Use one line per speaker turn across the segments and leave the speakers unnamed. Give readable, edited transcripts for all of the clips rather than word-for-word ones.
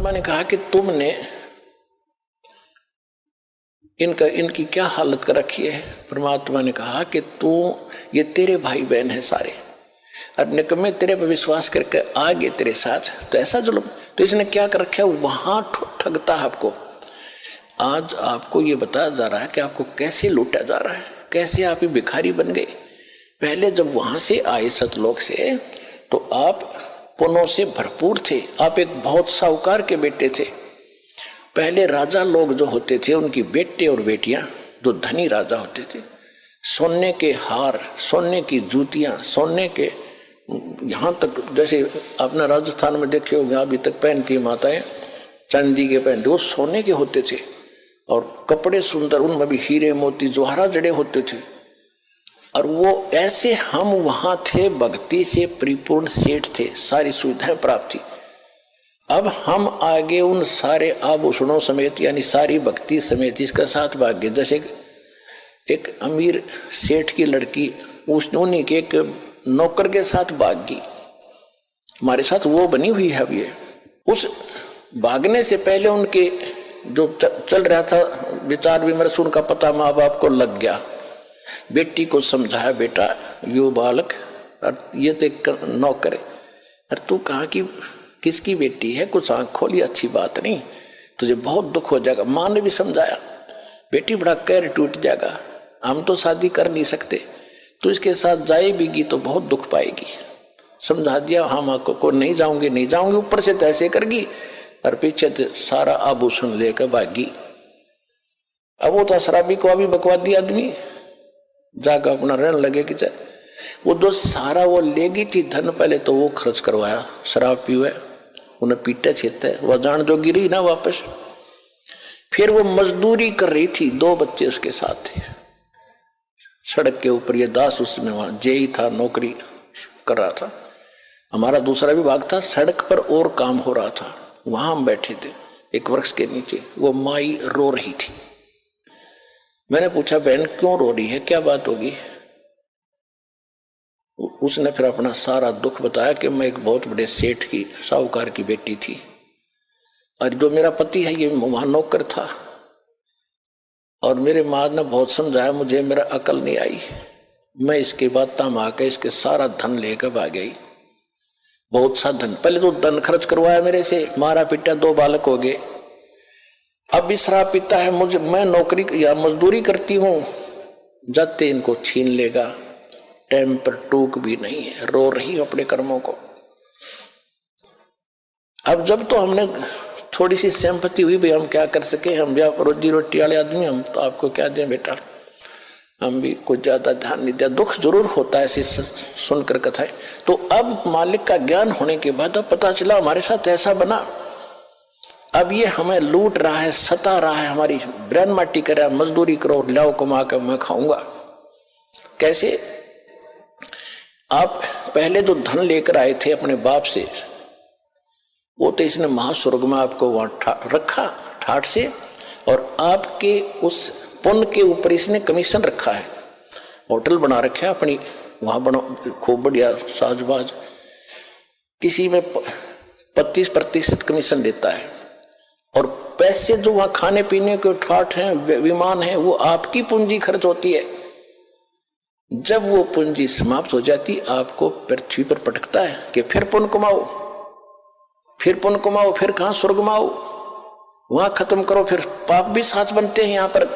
परमात्मा ने कहा कि तुमने इनकी क्या हालत कर रखी है। परमात्मा ने कहा कि तू, ये तेरे भाई बहन है सारे, और निकम्मे तेरे पर विश्वास करके आ गए तेरे साथ, तो ऐसा जुल्म। तो इसने क्या कर रखा है, वहां ठगता है आपको। आज आपको ये बताया जा रहा है कि आपको कैसे लूटा जा रहा है, कैसे आप ही भिखारी बन गए। पहले जब वहां से आए सतलोक से तो आप पुण्यों से भरपूर थे, आप एक बहुत साहूकार के बेटे थे। पहले राजा लोग जो होते थे उनकी बेटे और बेटियां जो धनी राजा होते थे, सोने के हार, सोने की जूतियां, सोने के, यहाँ तक जैसे अपना राजस्थान में देखे होंगे अभी तक पहनती माताएं चांदी के पहनते, वो सोने के होते थे। और कपड़े सुंदर, उनमें भी हीरे मोती जवाहरा जड़े होते थे। और वो ऐसे हम वहां थे, भक्ति से परिपूर्ण सेठ थे, सारी सुविधाएं प्राप्त थी। अब हम आगे उन सारे आभूषणों समेत, यानी सारी भक्ति समेत इसका साथ भाग्य, जैसे एक अमीर सेठ की लड़की उन्हीं के एक नौकर के साथ भाग गई, हमारे साथ वो बनी हुई है। अब ये उस भागने से पहले उनके जो चल रहा था विचार विमर्श, उनका पता माँ बाप को लग गया। बेटी को समझाया, बेटा यो बालक और ये तो एक नौकर है, और तू कहाँ की किसकी बेटी है, कुछ आँख खोली, अच्छी बात नहीं, तुझे बहुत दुख हो जाएगा। माँ ने भी समझाया, बेटी बड़ा कैर टूट जाएगा, हम तो शादी कर नहीं सकते, तू इसके साथ जाएगी तो बहुत दुख पाएगी। समझा दिया, हाँ माँ को नहीं जाऊंगी, नहीं जाऊंगी, ऊपर से तैसे करगी और पीछे से सारा आभूषण लेकर भागी। अब वो तो शराबी को अभी बकवादी आदमी जाकर अपना रहने लगे कि चाहे वो जो सारा वो लेगी थी धन, पहले तो वो खर्च करवाया, शराब पीवे, उन्हें पीटे छेते, वह जान जो गिरी ना वापस। फिर वो मजदूरी कर रही थी, 2 बच्चे उसके साथ थे, सड़क के ऊपर। ये दास उसमें वहां जेई था, नौकरी कर रहा था। हमारा दूसरा विभाग था, सड़क पर और काम हो रहा था, वहां हम बैठे थे एक वृक्ष के नीचे। वो माई रो रही थी। मैंने पूछा, बहन क्यों रो रही है, क्या बात होगी? उसने फिर अपना सारा दुख बताया कि मैं एक बहुत बड़े सेठ की, साहूकार की बेटी थी, और जो मेरा पति है ये वहां नौकर था, और मेरे माँ ने बहुत समझाया मुझे, मेरा अकल नहीं आई, मैं इसके बाद तम आके इसके सारा धन लेकर भाग गई। बहुत सा धन, पहले तो धन खर्च करवाया मेरे से, मारा पीटा, 2 बालक हो गए। अब भी शराब पीता है मुझे, मैं नौकरी या मजदूरी करती हूँ, जाते इनको छीन लेगा। टाइम पर टूक भी नहीं है, रो रही अपने कर्मों को। अब जब तो हमने थोड़ी सी सिंपैथी हुई, भाई हम क्या कर सके, हम भी आप रोजी रोटी वाले आदमी, हम तो आपको क्या दें बेटा, हम भी कुछ ज्यादा ध्यान नहीं दिया। दुख जरूर होता है ऐसी सुनकर कथाएं। तो अब मालिक का ज्ञान होने के बाद अब पता चला हमारे साथ ऐसा बना। अब ये हमें लूट रहा है, सता रहा है, हमारी ब्रेन माटी कर रहा है, मजदूरी करो, लाओ कमा कर मैं खाऊंगा। कैसे? आप पहले जो धन लेकर आए थे अपने बाप से, वो तो इसने महास्वर्ग में आपको वहां रखा ठाठ से, और आपके उस पुण्य के ऊपर इसने कमीशन रखा है। होटल बना रखा है अपनी, वहां बनो खूब बढ़िया साजबाज, किसी में 25% कमीशन देता है, और पैसे जो वहां खाने पीने के ठाठ हैं, विमान है, वो आपकी पूंजी खर्च होती है। जब वो पूंजी समाप्त हो जाती, आपको पृथ्वी पर पटकता है कि फिर पुण्य कमाओ, फिर पुण्य कमाओ, फिर कहां स्वर्ग में आओ, वहां खत्म करो, फिर पाप भी साथ बनते हैं, यहां पर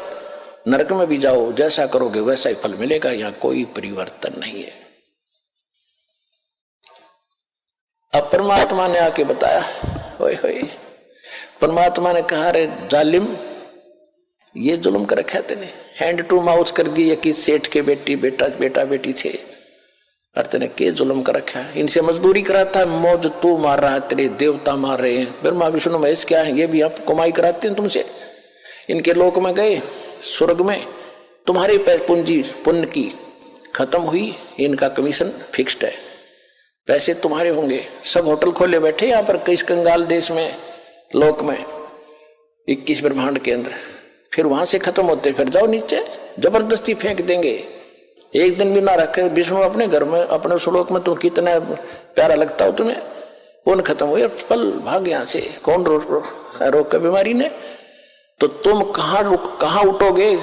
नरक में भी जाओ, जैसा करोगे वैसा ही फल मिलेगा, यहां कोई परिवर्तन नहीं है। अब परमात्मा ने आके बताया, होय होय, परमात्मा ने कहा, रे जालिम, ये जुल्म कर रखा है तेने, हैंड टू माउथ कर दिए कि सेठ के बेटी बेटा बेटी थे, और तेने के जुल्म कर रखा है, इनसे मजदूरी कराता है, मौज तू मार रहा है, तेरे देवता मार रहे हैं, ब्रह्मा विष्णु महेश क्या है, ये भी आप कमाई कराते हैं तुमसे। इनके लोक में गए, स्वर्ग में तुम्हारी पूंजी पुण्य की खत्म हुई, इनका कमीशन फिक्स्ड है, पैसे तुम्हारे होंगे। सब होटल खोले बैठे यहाँ पर, किस कंगाल देश में, लोक में, 21 ब्रह्मांड के अंदर। फिर वहां से खत्म होते फिर जाओ नीचे, जबरदस्ती फेंक देंगे, एक दिन भी ना रखे। विष्णु अपने घर में, अपने श्लोक में, तुम कितना प्यारा लगता हो तुम्हें, कौन खत्म हुई, पल भाग यहां से, कौन रोक का बीमारी ने। तो तुम कहां उठोगे,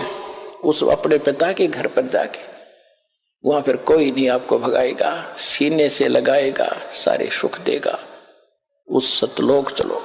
उस अपने पिता के घर पर जाके, वहां फिर कोई नहीं आपको भगाएगा, सीने से लगाएगा, सारे सुख देगा, उस सतलोक चलो।